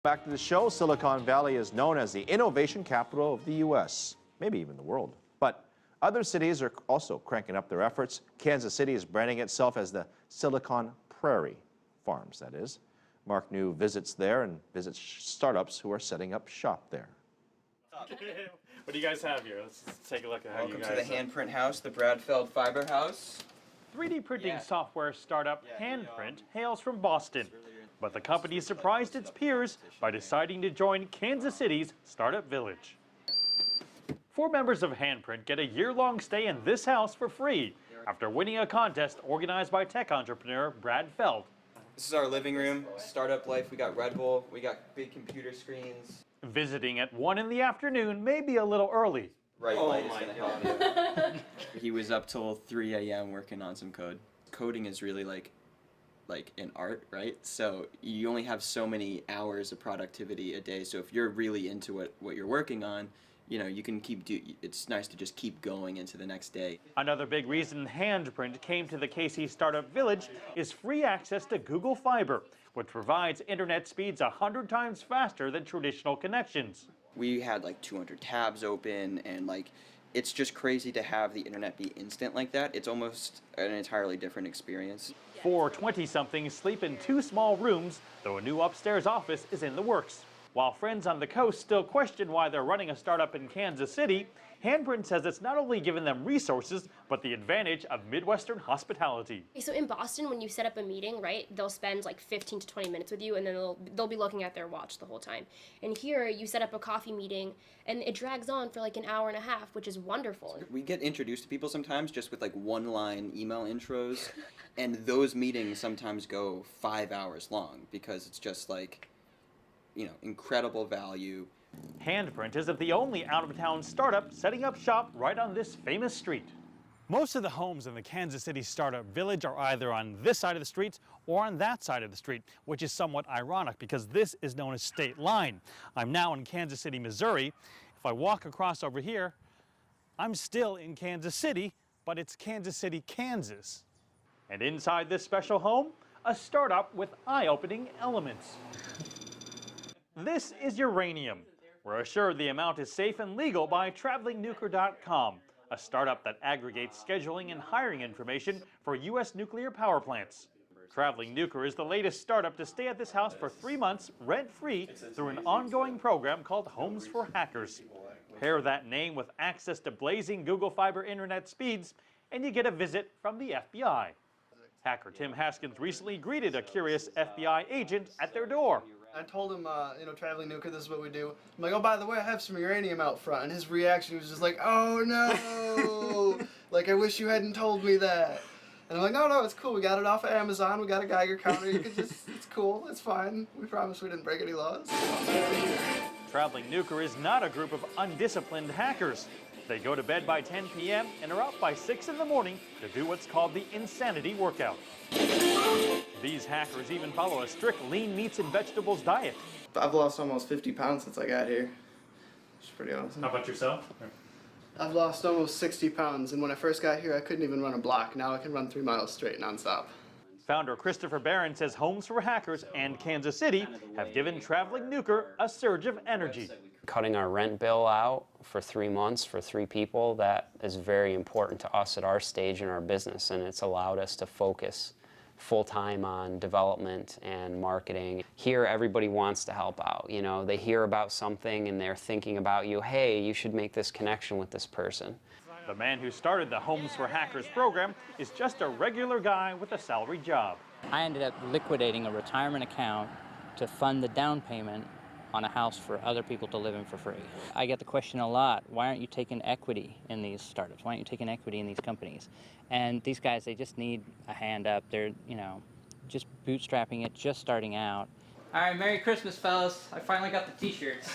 Back to the show, Silicon Valley is known as the innovation capital of the U.S., maybe even the world. But other cities are also cranking up their efforts. Kansas City is branding itself as the Silicon Prairie Farms, that is. Mark New visits there and visits startups who are setting up shop there. What do you guys have here? Let's take a look at how you guys... Welcome to the Handprint House, the Bradfeld Fiber House. 3D printing software startup Handprint hails from Boston, but the company surprised its peers by deciding to join Kansas City's Startup Village. 4 members of Handprint get a year-long stay in this house for free after winning a contest organized by tech entrepreneur Brad Feld. This is our living room, startup life. We got Red Bull, we got big computer screens. Visiting at 1 in the afternoon may be a little early. Right light is gonna help you. He was up till 3 a.m. working on some code. Coding is really like an art, right? So you only have so many hours of productivity a day. So if you're really into what you're working on, you know, you can it's nice to just keep going into the next day. Another big reason Handprint came to the KC Startup Village is free access to Google Fiber, which provides internet speeds 100 times faster than traditional connections. We had like 200 tabs open, and it's just crazy to have the internet be instant like that. It's almost an entirely different experience. 4 20-somethings sleep in 2 small rooms, though a new upstairs office is in the works. While friends on the coast still question why they're running a startup in Kansas City, Handprint says it's not only given them resources, but the advantage of Midwestern hospitality. So in Boston, when you set up a meeting, right, they'll spend like 15 to 20 minutes with you, and then they'll be looking at their watch the whole time. And here, you set up a coffee meeting, and it drags on for like an hour and a half, which is wonderful. We get introduced to people sometimes just with like one-line email intros, and those meetings sometimes go 5 hours long because it's just like, you know, incredible value. Handprint isn't the only out-of-town startup setting up shop right on this famous street. Most of the homes in the Kansas City Startup Village are either on this side of the street or on that side of the street, which is somewhat ironic because this is known as State Line. I'm now in Kansas City, Missouri. If I walk across over here, I'm still in Kansas City, but it's Kansas City, Kansas. And inside this special home, a startup with eye-opening elements. This is uranium. We're assured the amount is safe and legal by TravelingNuclear.com, a startup that aggregates scheduling and hiring information for U.S. nuclear power plants. Traveling Nuclear is the latest startup to stay at this house for 3 months rent-free through an ongoing program called Homes for Hackers. Pair that name with access to blazing Google Fiber internet speeds, and you get a visit from the FBI. Hacker Tim Haskins recently greeted a curious FBI agent at their door. I told him, you know, Traveling Nuclear, this is what we do. I'm like, oh, by the way, I have some uranium out front. And his reaction was just like, oh, no. Like, I wish you hadn't told me that. And I'm like, no, it's cool. We got it off of Amazon. We got a Geiger counter. You can just, it's cool. It's fine. We promise we didn't break any laws. Traveling Nuclear is not a group of undisciplined hackers. They go to bed by 10 p.m. and are up by 6 in the morning to do what's called the insanity workout. These hackers even follow a strict lean meats and vegetables diet. I've lost almost 50 pounds since I got here. It's pretty awesome. How about yourself? I've lost almost 60 pounds, and when I first got here, I couldn't even run a block. Now I can run 3 miles straight nonstop. Founder Christopher Barron says Homes for Hackers and Kansas City have given Traveling Nuclear a surge of energy. Cutting our rent bill out for 3 months for 3 people, that is very important to us at our stage in our business, and it's allowed us to focus full-time on development and marketing. Here, everybody wants to help out. You know, they hear about something and they're thinking about you, hey, you should make this connection with this person. The man who started the Homes for Hackers program is just a regular guy with a salary job. I ended up liquidating a retirement account to fund the down payment on a house for other people to live in for free. I get the question a lot, why aren't you taking equity in these startups? Why aren't you taking equity in these companies? And these guys, they just need a hand up. They're, you know, just bootstrapping it, just starting out. All right, Merry Christmas, fellas. I finally got the t-shirts.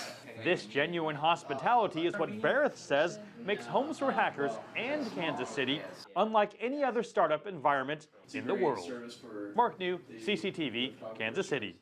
This genuine hospitality is what Barrett says makes Homes for Hackers and Kansas City unlike any other startup environment in the world. Mark New, CCTV, Kansas City.